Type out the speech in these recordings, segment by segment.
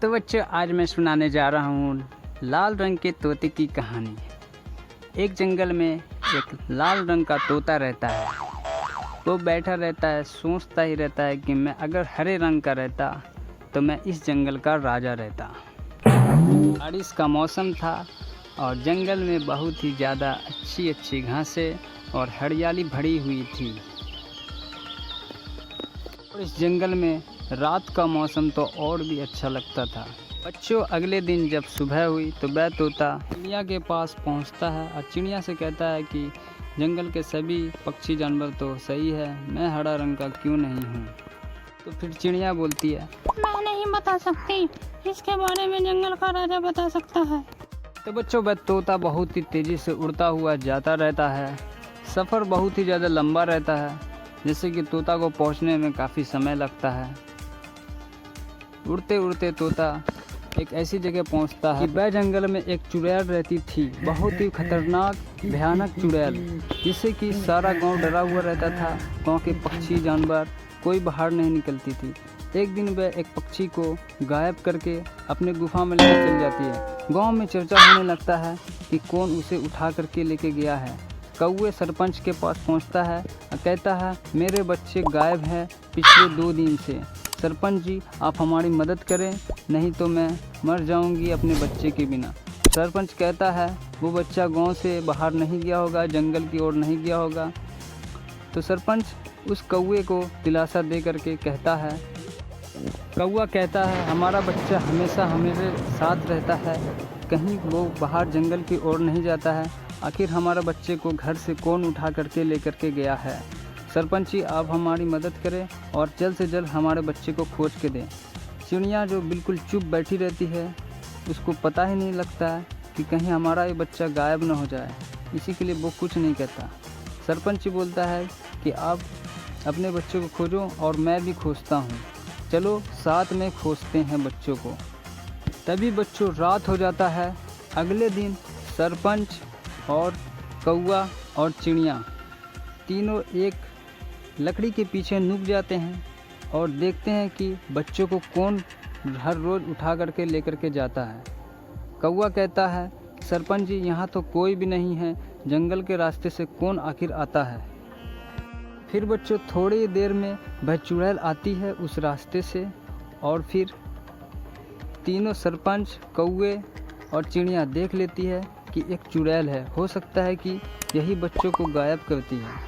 तो बच्चों, आज मैं सुनाने जा रहा हूँ लाल रंग के तोते की कहानी। एक जंगल में एक लाल रंग का तोता रहता है। वो बैठा रहता है, सोचता ही रहता है कि मैं अगर हरे रंग का रहता तो मैं इस जंगल का राजा रहता। बारिश का मौसम था और जंगल में बहुत ही ज़्यादा अच्छी अच्छी घासें और हरियाली भरी हुई थी। और इस जंगल में रात का मौसम तो और भी अच्छा लगता था। बच्चों, अगले दिन जब सुबह हुई तो वह तोता चिड़िया के पास पहुंचता है और चिड़िया से कहता है कि जंगल के सभी पक्षी जानवर तो सही है, मैं हरा रंग का क्यों नहीं हूँ। तो फिर चिड़िया बोलती है, मैं नहीं बता सकती, इसके बारे में जंगल का राजा बता सकता है। तो बच्चों, वह तोता बहुत ही तेज़ी से उड़ता हुआ जाता रहता है। सफ़र बहुत ही ज़्यादा लंबा रहता है, जैसे कि तोता को पहुंचने में काफ़ी समय लगता है। उड़ते उड़ते तोता एक ऐसी जगह पहुंचता है कि वह जंगल में एक चुड़ैल रहती थी, बहुत ही खतरनाक भयानक चुड़ैल, जिससे कि सारा गांव डरा हुआ रहता था। गांव के पक्षी जानवर कोई बाहर नहीं निकलती थी। एक दिन वह एक पक्षी को गायब करके अपने गुफा में लेकर चल जाती है। गांव में चर्चा होने लगता है कि कौन उसे उठा करके लेके गया है। कौवे सरपंच के पास पहुंचता है और कहता है, मेरे बच्चे गायब हैं पिछले 2 दिन से। सरपंच जी, आप हमारी मदद करें, नहीं तो मैं मर जाऊंगी अपने बच्चे के बिना। सरपंच कहता है वो बच्चा गांव से बाहर नहीं गया होगा, जंगल की ओर नहीं गया होगा। तो सरपंच उस कौवे को दिलासा दे करके कहता है, कौवा कहता है हमारा बच्चा हमेशा हमारे साथ रहता है, कहीं वो बाहर जंगल की ओर नहीं जाता है। आखिर हमारा बच्चे को घर से कौन उठा करके लेकर के गया है। सरपंच जी, आप हमारी मदद करें और जल्द से जल्द हमारे बच्चे को खोज के दें। चिड़िया जो बिल्कुल चुप बैठी रहती है, उसको पता ही नहीं लगता है कि कहीं हमारा ये बच्चा गायब न हो जाए, इसी के लिए वो कुछ नहीं कहता। सरपंच जी बोलता है कि आप अपने बच्चे को खोजो और मैं भी खोजता हूँ, चलो साथ में खोजते हैं बच्चों को। तभी बच्चों रात हो जाता है। अगले दिन सरपंच और कौवा और चिड़िया तीनों एक लकड़ी के पीछे नुक जाते हैं और देखते हैं कि बच्चों को कौन हर रोज़ उठा करके लेकर के जाता है। कौवा कहता है, सरपंच जी, यहाँ तो कोई भी नहीं है, जंगल के रास्ते से कौन आखिर आता है। फिर बच्चों थोड़ी देर में वह चुड़ैल आती है उस रास्ते से और फिर तीनों सरपंच, कौवे और चिड़िया देख लेती है कि एक चुड़ैल है, हो सकता है कि यही बच्चों को गायब करती है।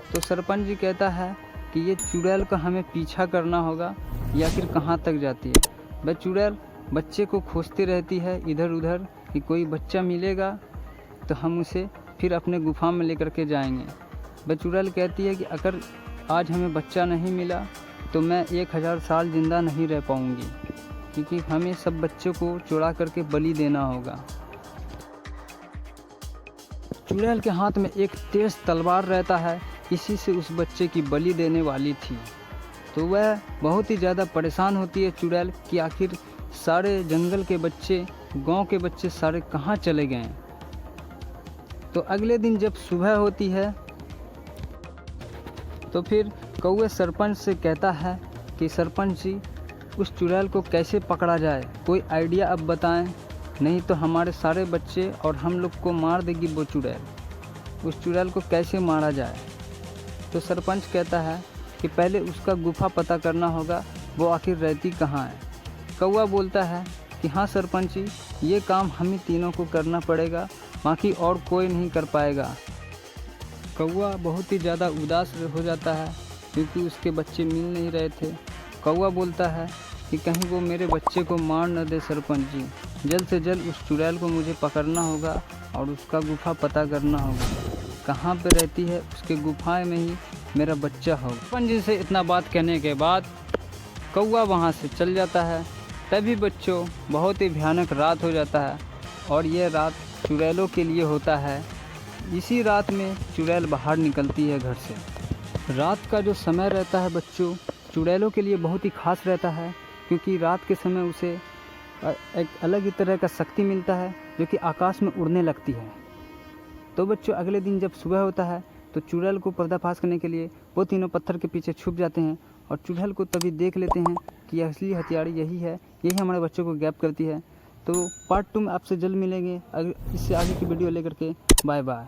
तो सरपंच जी कहता है कि ये चुड़ैल का हमें पीछा करना होगा या फिर कहाँ तक जाती है। वह चुड़ैल बच्चे को खोजती रहती है इधर उधर कि कोई बच्चा मिलेगा तो हम उसे फिर अपने गुफा में लेकर के जाएंगे। वह चुड़ैल कहती है कि अगर आज हमें बच्चा नहीं मिला तो मैं 1000 साल ज़िंदा नहीं रह पाऊँगी, क्योंकि हमें सब बच्चों को चुरा करके बलि देना होगा। चुड़ैल के हाथ में एक तेज़ तलवार रहता है, इसी से उस बच्चे की बलि देने वाली थी। तो वह बहुत ही ज़्यादा परेशान होती है चुड़ैल कि आखिर सारे जंगल के बच्चे, गांव के बच्चे सारे कहाँ चले गए। तो अगले दिन जब सुबह होती है तो फिर कौवे सरपंच से कहता है कि सरपंच जी, उस चुड़ैल को कैसे पकड़ा जाए, कोई आइडिया अब बताएं, नहीं तो हमारे सारे बच्चे और हम लोग को मार देगी वो चुड़ैल। उस चुड़ैल को कैसे मारा जाए। तो सरपंच कहता है कि पहले उसका गुफा पता करना होगा, वो आखिर रहती कहाँ है। कौवा बोलता है कि हाँ सरपंच जी, ये काम हम ही तीनों को करना पड़ेगा, बाकी और कोई नहीं कर पाएगा। कौवा बहुत ही ज़्यादा उदास हो जाता है क्योंकि उसके बच्चे मिल नहीं रहे थे। कौवा बोलता है कि कहीं वो मेरे बच्चे को मार न दे सरपंच जी, जल्द से जल्द उस चुड़ैल को मुझे पकड़ना होगा और उसका गुफा पता करना होगा, कहाँ पे रहती है, उसके गुफा में ही मेरा बच्चा होगा। सरपंच जी से इतना बात कहने के बाद कौवा वहाँ से चल जाता है। तभी बच्चों बहुत ही भयानक रात हो जाता है और यह रात चुड़ैलों के लिए होता है। इसी रात में चुड़ैल बाहर निकलती है घर से। रात का जो समय रहता है बच्चों, चुड़ैलों के लिए बहुत ही खास रहता है, क्योंकि रात के समय उसे एक अलग ही तरह का शक्ति मिलता है जो कि आकाश में उड़ने लगती है। तो बच्चों अगले दिन जब सुबह होता है तो चुड़ैल को पर्दाफाश करने के लिए वो तीनों पत्थर के पीछे छुप जाते हैं और चुड़ैल को तभी देख लेते हैं कि असली हथियार यही है, यही हमारे बच्चों को गैप करती है। तो पार्ट 2 में आपसे जल्द मिलेंगे इससे आगे की वीडियो लेकर के। Bye bye.